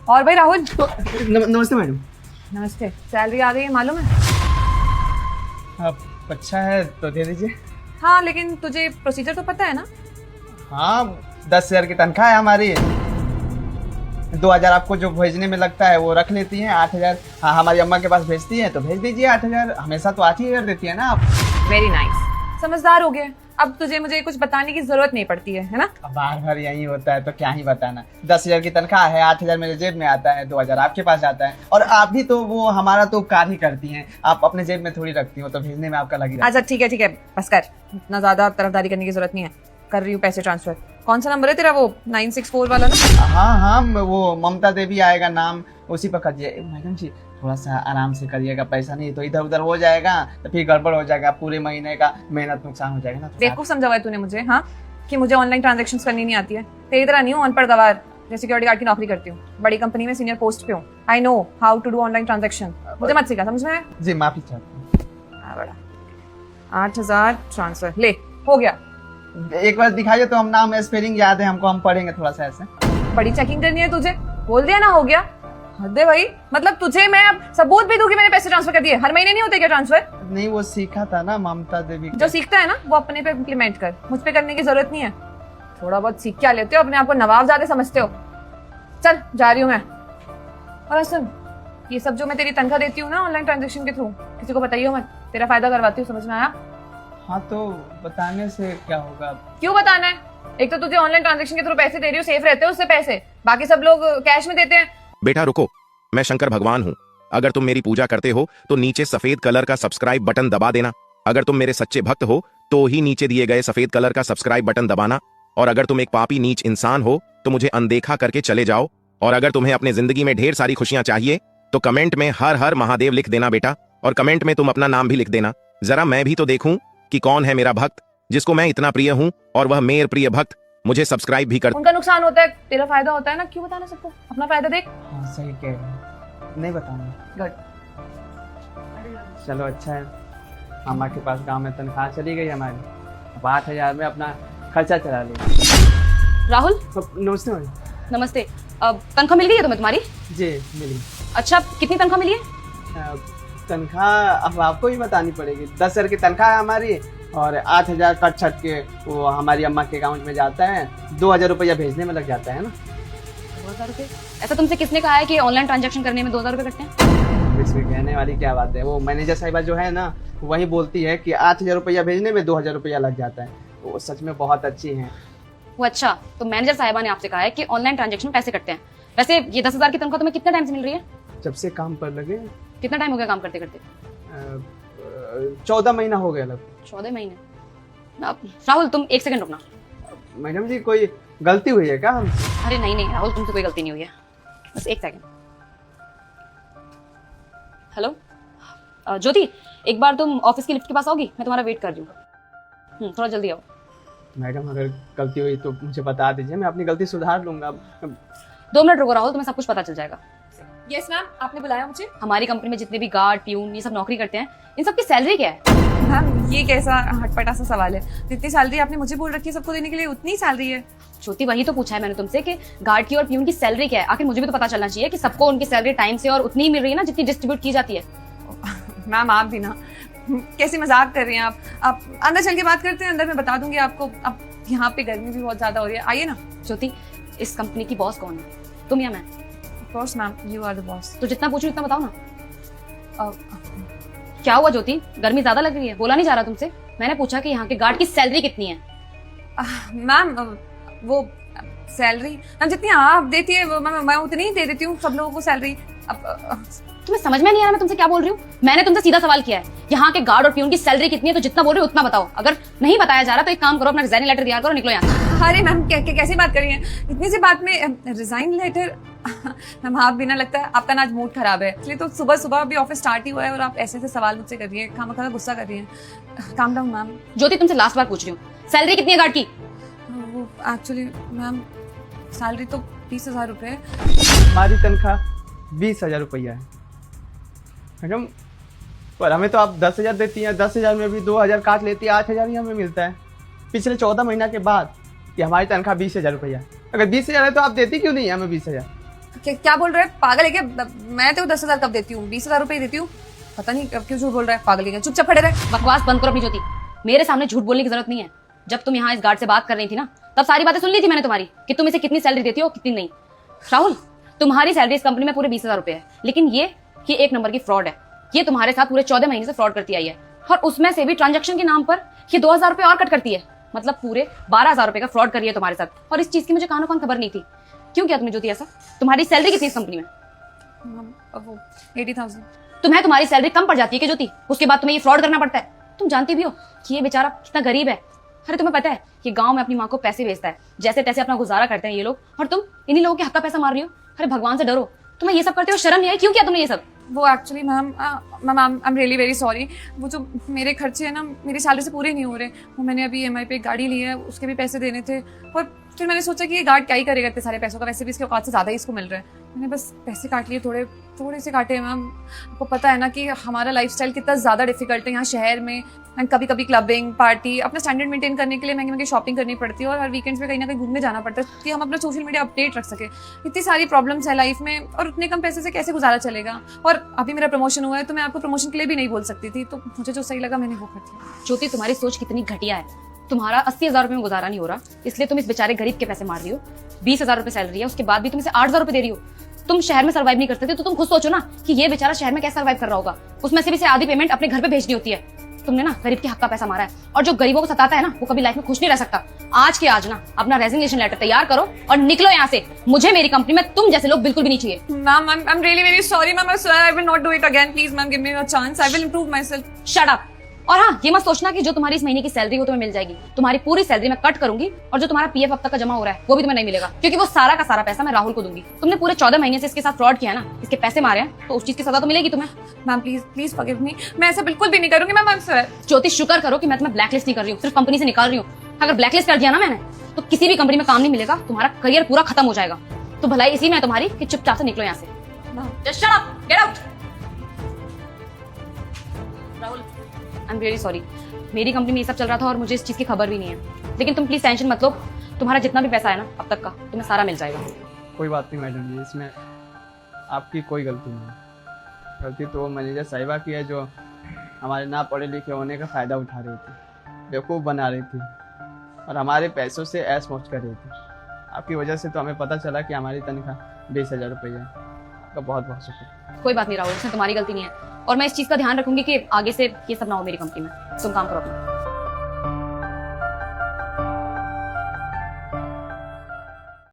और भाई राहुल। नमस्ते मैडम। नमस्ते। सैलरी आ गई है मालूम है? आप अच्छा है तो दे दीजिए। हाँ लेकिन तुझे प्रोसीजर तो पता है ना? हाँ 10,000 की तनख्वाह है हमारी। 2,000 आपको जो भेजने में लगता है वो रख लेती हैं। 8,000 हाँ हमारी अम्मा के पास भेजती हैं तो भेज दीजिए। 8,000 हमेशा तो 8,000 देती है ना आप। वेरी नाइस, समझदार हो गए। अब तुझे मुझे कुछ बताने की जरूरत नहीं पड़ती है ना? बार बार यही होता है तो क्या ही बताना। 10,000 की तनख्वाह है, 8,000 मेरे जेब में आता है, 2,000 आपके पास जाता है। और आप भी तो वो हमारा तो उपकार ही करती हैं। आप अपने जेब में थोड़ी रखती हो तो भेजने में आपका लगी रहता है। अच्छा ठीक है बस कर, इतना ज्यादा तरफदारी करने की जरूरत नहीं है। कर रही हूँ पैसे ट्रांसफर। कौन सा नंबर है तेरा? वो 964 वाला ना? हाँ वो ममता देवी आएगा नाम, उसी पर करिए। मैडम जी थोड़ा सा आराम से करिएगा, पैसा नहीं तो इधर उधर हो जाएगा तो फिर गड़बड़ हो जाएगा, पूरे महीने का मेहनत नुकसान हो जाएगा ना। बेवकूफ समझा हुआ है तूने मुझे, हाँ, कि मुझे ऑनलाइन ट्रांजैक्शंस करनी नहीं आती है। तेरी तरह नहीं हूँ अनपढ़ गवार। मैं सिक्योरिटी गार्ड की नौकरी करती हूँ, बड़ी कंपनी में सीनियर पोस्ट पे हूँ। I know how to do online transaction. मुझे मत सिखा, समझ में आया? जी माफी चाहता हूँ। बड़ा 8,000 ट्रांसफर ले, हो गया। एक बार दिखाइए तो हम नाम स्पेलिंग याद है हमको, हम पढ़ेंगे थोड़ा सा ऐसे। बड़ी चेकिंग करनी है तुझे, बोल दिया ना हो गया। हद है भाई, मतलब तुझे मैं अब सबूत भी दूं कि मैंने पैसे ट्रांसफर कर दिए। हर महीने नहीं होते क्या ट्रांसफर? नहीं वो सीखा था ना ममता देवी। जो सीखता है ना वो अपने पे इम्प्लीमेंट कर, मुझ पे करने की जरूरत नहीं है। थोड़ा बहुत सीख क्या लेते हो, अपने आप को नवाब ज्यादा समझते हो। चल जा रही हूँ मैं। और सुन, ये सब जो मैं तेरी तनख्वाह देती हूँ ना ऑनलाइन ट्रांजेक्शन के थ्रू, किसी को बताइयो मत। तेरा फायदा करवाती हूँ, समझ में आया? हाँ तो बताने से क्या होगा? क्यों बताना है? एक तो तुझे ऑनलाइन ट्रांजेक्शन के थ्रू पैसे दे रही हूँ, सेफ रहते हो उससे पैसे। बाकी सब लोग कैश में देते हैं। बेटा रुको, मैं शंकर भगवान हूँ। अगर तुम मेरी पूजा करते हो तो नीचे सफेद कलर का सब्सक्राइब बटन दबा देना। अगर तुम मेरे सच्चे भक्त हो तो ही नीचे दिए गए सफेद कलर का सब्सक्राइब बटन दबाना। और अगर तुम एक पापी नीच इंसान हो तो मुझे अनदेखा करके चले जाओ। और अगर तुम्हें अपने जिंदगी में ढेर सारी खुशियां चाहिए तो कमेंट में हर हर महादेव लिख देना बेटा। और कमेंट में तुम अपना नाम भी लिख देना। जरा मैं भी तो देखूं कि कौन है मेरा भक्त जिसको मैं इतना प्रिय हूं और वह मेरे प्रिय भक्त मुझे सब्सक्राइब भी कर। उनका नुकसान होता है, तेरा फायदा होता है ना। क्यों बताना सबको? अपना फायदा देख। हाँ सही कह रहे हैं, नहीं बताऊंगा। गुड। चलो अच्छा है, अम्मा के पास गांव में तनख्वाह चली गई हमारी। अब 8,000 में अपना खर्चा चला लिया। राहुल नमस्ते मैडम। नमस्ते। अब तनख्वाह मिल गई है तुम्हें तुम्हारी? जी मिली। अच्छा कितनी तनख्वाह मिली है? तनख्वाह अब आपको ही बतानी पड़ेगी। 10,000 की तनख्वाह है हमारी और 8,000 कट छट के वो हमारी अम्मा के अकाउंट में जाता है। 2,000 रुपया भेजने में लग जाता है ना। 2,000 रुपये? ऐसा तुमसे किसने कहा है कि ऑनलाइन ट्रांजैक्शन करने में 2,000 रुपये कटते हैं? इसमें कहने वाली क्या बात है, वो मैनेजर साहिबा जो है ना वही बोलती है कि 8,000 रुपया भेजने में 2,000 रुपया लग जाता है। वो सच में बहुत अच्छी हैं। वो अच्छा, तो मैनेजर साहिबा ने आपसे कहा है कि ऑनलाइन ट्रांजैक्शन में पैसे कटते हैं। वैसे ये 10,000 की तनख्वाह तुम्हें कितने टाइम से मिल रही है? जब से काम पर लगे। कितना टाइम हो गया काम करते करते? 14 महीना हो गया लगभग। 14 महीने। अब राहुल तुम एक सेकंड रुकना। मैडम जी कोई गलती हुई है क्या हम? अरे नहीं राहुल, तुमसे कोई गलती नहीं हुई है, बस एक सेकंड। हेलो ज्योति, एक बार तुम ऑफिस की लिफ्ट के पास आओगी? मैं तुम्हारा वेट कर रही हूँ। थोड़ा जल्दी आओ। मैडम अगर गलती हुई तो मुझे बता दीजिए, मैं अपनी गलती सुधार लूंगा। 2 मिनट रुको राहुल, तुम्हें सब कुछ पता चल जाएगा। यस मैम, आपने बुलाया मुझे? हमारी कंपनी में जितने भी गार्ड प्यून ये सब नौकरी करते हैं, इन सब की सैलरी क्या है? मैम ये कैसा हटपटा सा सवाल है? जितनी सैलरी आपने मुझे बोल रखी है सबको देने के लिए उतनी सैलरी है। ज्योति वही तो पूछा है मैंने तुमसे कि गार्ड की और प्यून की सैलरी क्या है। आखिर मुझे भी तो पता चलना चाहिए कि सबको उनकी सैलरी टाइम से और उतनी ही मिल रही है ना जितनी डिस्ट्रीब्यूट की जाती है। मैम आप भी ना, कैसे मजाक कर रही हैं आप अंदर चल के बात करते हैं, अंदर मैं बता दूंगी आपको। अब यहाँ पे गर्मी भी बहुत ज्यादा हो रही है, आइए ना। ज्योति इस कंपनी की बॉस कौन है, तुम या मैं? Of course ma'am, you are the boss. तो जितना पूछूं उतना बताओ ना। क्या हुआ ज्योति, गर्मी ज्यादा लग रही है? बोला नहीं जा रहा तुमसे? मैंने पूछा कि यहाँ के गार्ड की सैलरी कितनी है। मैम वो सैलरी मैम जितनी आप देती है मैं उतनी ही दे देती हूँ सब लोगों को सैलरी। अब तुम्हें समझ में नहीं आ रहा मैं तुमसे क्या बोल रही हूँ? मैंने तुमसे सीधा सवाल किया है, यहाँ के गार्ड और प्यून की सैलरी कितनी है, तो जितना बोल रही हो उतना बताओ। अगर नहीं बताया जा रहा तो एक काम करो, अपना रिजाइन लेटर तैयार करो, निकलो यहाँ। अरे मैम कैसी बात कर रही हैं? इतनी सी बात में रिजाइन लेटर? मैम आप भी ना, लगता है आपका ना आज मूड खराब है, इसलिए तो सुबह सुबह अभी ऑफिस स्टार्ट ही हुआ है और आप ऐसे सवाल मुझसे कर रही है, खामखा गुस्सा कर रही है। Calm down ma'am. ज्योति तुमसे लास्ट बार पूछ रही हूँ, सैलरी कितनी है गार्ड की? वो एक्चुअली मैम सैलरी तो 20,000 रुपये। हमारी तनख्वाह 20,000 रुपया है मैडम, पर हमें तो आप 10,000 देती हैं। 10,000 में भी 2,000 काट लेती है, 8,000 ही हमें मिलता है पिछले 14 महीना के बाद। कि हमारी तनख्वाह 20,000 रुपया है। अगर 20,000 है तो आप देती क्यों नहीं हमें 20,000? क्या बोल रहा है? पागल है क्या? मैं तो 10,000 कब देती हूँ? 20,000 रुपए देती हूँ। पता नहीं अब क्यों झूठ बोल रहा है, पागल है क्या? चुपचाप खड़े रहे। बकवास बंद करो अपनी ज्योति, मेरे सामने झूठ बोलने की जरूरत नहीं है। जब तुम यहाँ इस गार्ड से बात कर रही थी ना, तब सारी बातें सुन ली थी मैंने तुम्हारी, कि तुम इसे कितनी सैलरी देती हो कितनी नहीं। राहुल, तुम्हारी सैलरी इस कंपनी में पूरे 20,000 रुपए है, लेकिन ये एक नंबर की फ्रॉड है। ये तुम्हारे साथ पूरे 14 महीने से फ्रॉड करती आई है, और उसमें से भी ट्रांजेक्शन के नाम पर ये 2,000 रुपए और कट करती है। मतलब पूरे 12,000 रुपए का फ्रॉड करी है तुम्हारे साथ, और इस चीज की मुझे कानो कान खबर नहीं थी। क्यों किया तुमने ज्योति ऐसा? तुम्हारी सैलरी कितनी इस कंपनी में? वो 80,000। तुम्हें तुम्हारी सैलरी कम पड़ जाती है कि ज्योति? उसके बाद तुम्हें ये फ्रॉड करना पड़ता है। तुम जानती भी हो कि ये बेचारा कितना गरीब है। अरे तुम्हें पता है कि गांव में अपनी माँ को पैसे भेजता है, जैसे तैसे अपना गुजारा करते हैं ये लोग, और तुम इन्हीं लोगों के हक का पैसा मार रही हो। अरे भगवान से डरो, तुम्हें ये सब करते हो शर्म नहीं आई? क्यों किया तुमने ये सब? वो actually ma'am I am really very sorry. वो जो मेरे खर्चे हैं ना, मेरी सैलरी से पूरे नहीं हो रहे। वो मैंने अभी EMI पे एक गाड़ी ली है, उसके भी पैसे देने थे, और फिर मैंने सोचा कि ये गार्ड क्या ही करेगा इतने सारे पैसों का, वैसे भी इसके औकात से ज़्यादा ही इसको मिल रहा है। मैंने बस पैसे काट लिए, थोड़े थोड़े से काटे हैं मैम। आपको पता है ना कि हमारा लाइफस्टाइल कितना ज़्यादा डिफिकल्ट है यहाँ शहर में, एंड कभी कभी क्लबिंग पार्टी, अपना स्टैंडर्ड मेंटेन करने के लिए महंगी महंगी शॉपिंग करनी पड़ती है, और हर वीकेंड्स में कहीं ना कहीं घूमने जाना पड़ता है कि हम अपना सोशल मीडिया अपडेट रख सके। इतनी सारी प्रॉब्लम्स है लाइफ में, और उतने कम पैसे से कैसे गुजारा चलेगा? और अभी मेरा प्रमोशन हुआ है, तो मैं आपको प्रमोशन के लिए भी नहीं बोल सकती थी, तो मुझे जो सही लगा मैंने वो कर दिया। ज्योति, तुम्हारी सोच कितनी घटिया है। तुम्हारा 80,000 रुपए में गुजारा नहीं हो रहा, इसलिए तुम इस बेचारे गरीब के पैसे मार रही हो। 20,000 रुपए सैलरी है, उसके बाद भी तुम इसे 8,000 रुपए दे रही हो। तुम शहर में सर्वाइव नहीं कर सकते, तो तुम खुद सोचो ना कि ये बेचारा शहर में कैसे सर्वाइव कर रहा होगा। उसमें से भी आधी पेमेंट अपने घर पे भेजनी होती है। तुमने ना गरीब के हक का पैसा मारा है, और जो गरीबों को सताता है ना, वो कभी लाइफ में खुश नहीं रह सकता। आज के आज ना अपना रेजिग्नेशन लेटर तैयार करो और निकलो यहाँ से। मुझे मेरी कंपनी में तुम जैसे लोग बिल्कुल भी नहीं चाहिए। Ma'am I am really very sorry ma'am, I swear I will not do it again. Please ma'am give me a chance, I will improve my self. Shut up. और हाँ, ये मत सोचना कि जो तुम्हारी इस महीने की सैलरी वो तुम्हें मिल जाएगी। तुम्हारी पूरी सैलरी मैं कट करूंगी, और जो तुम्हारा PF अब तक का जमा हो रहा है वो भी तुम्हें नहीं मिलेगा, क्योंकि वो सारा का सारा पैसा मैं राहुल को दूंगी। तुमने पूरे 14 महीने से इसके साथ फ्रॉड किया है ना, इसके पैसे मारे हैं, तो उस चीज की सजा तो मिलेगी तुम्हें। Ma'am please please forgive me, मैं ऐसा बिल्कुल भी नहीं करूंगी मैम, आई एम स्वेयर। ज्योति, शुक्र करो कि मैं तुम्हें ब्लैकलिस्ट नहीं कर रही हूँ, सिर्फ कंपनी से निकाल रही हूँ। अगर ब्लैकलिस्ट कर दिया ना मैंने, तो किसी भी कंपनी में काम नहीं मिलेगा, तुम्हारा करियर पूरा खत्म हो जाएगा। तो भलाई इसी में है तुम्हारी कि चुपचाप से निकलो यहाँ से। Just shut up, get out। Rahul, I am really sorry. मेरी कंपनी में ये सब चल रहा था और मुझे इस चीज की खबर भी नहीं है, लेकिन तुम प्लीज टेंशन मत लो। तुम्हारा जितना भी पैसा है ना अब तक का, तुम्हें सारा मिल जाएगा। कोई बात नहीं मैडम जी, इसमें आपकी कोई गलती नहीं है। गलती तो मैनेजर साहिबा की है, जो हमारे ना पढ़े लिखे होने का फ़ायदा उठा रही थी, बेवकूफ़ बना रही थी, और हमारे पैसों से ऐश मौज कर रही थी। आपकी वजह से तो हमें पता चला कि हमारी तनख्वाह 20,000 रुपये है। आपका बहुत बहुत शुक्रिया। कोई बात नहीं राहुल, इसमें तुम्हारी गलती नहीं है, और मैं इस चीज का ध्यान रखूंगी कि आगे से ये सब ना हो मेरी कंपनी में। तुम काम करो अपना।